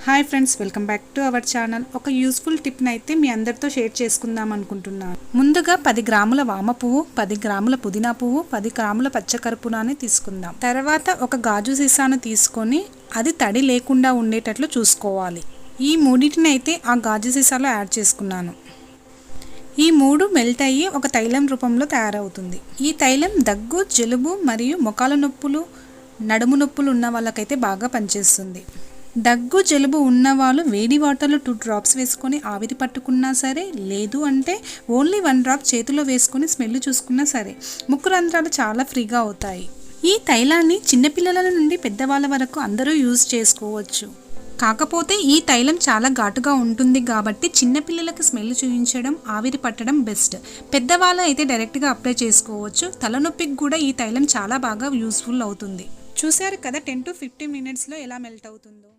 Hi friends, welcome back to our channel. ఒక useful టిప్ని అయితే మీ అందరితో షేర్ చేసుకుందాం అనుకుంటున్నాను. ముందుగా 10 గ్రాముల వామ పువ్వు, 10 గ్రాముల పుదీనా పువ్వు, 10 గ్రాముల పచ్చకర్పూరాన్ని తీసుకుందాం. తర్వాత ఒక గాజు సీసాను తీసుకొని అది తడి లేకుండా ఉండేటట్లు చూసుకోవాలి. ఈ మూడింటిని అయితే ఆ గాజు సీసాలో యాడ్ చేసుకున్నాను. ఈ మూడు మెల్ట్ అయ్యి ఒక తైలం రూపంలో తయారవుతుంది. ఈ తైలం దగ్గు, జలుబు మరియు మొకాల నొప్పులు, నడుము నొప్పులు ఉన్న వాళ్ళకైతే బాగా పనిచేస్తుంది. దగ్గు, జలుబు ఉన్నవాళ్ళు వేడి వాటర్లో 2 డ్రాప్స్ వేసుకొని ఆవిరి పట్టుకున్నా సరే, లేదు అంటే ఓన్లీ 1 డ్రాప్ చేతిలో వేసుకొని స్మెల్ చూసుకున్నా సరే ముక్కు రంధ్రాలు చాలా ఫ్రీగా అవుతాయి. ఈ తైలాన్ని చిన్నపిల్లల నుండి పెద్దవాళ్ళ వరకు అందరూ యూజ్ చేసుకోవచ్చు. కాకపోతే ఈ తైలం చాలా ఘాటుగా ఉంటుంది కాబట్టి చిన్నపిల్లలకు స్మెల్ చూపించడం, ఆవిరి పట్టడం బెస్ట్. పెద్దవాళ్ళు అయితే డైరెక్ట్గా అప్లై చేసుకోవచ్చు. తలనొప్పికి కూడా ఈ తైలం చాలా బాగా యూస్ఫుల్ అవుతుంది. చూశారు కదా 10 to 15 మినిట్స్లో ఎలా మెల్ట్ అవుతుందో.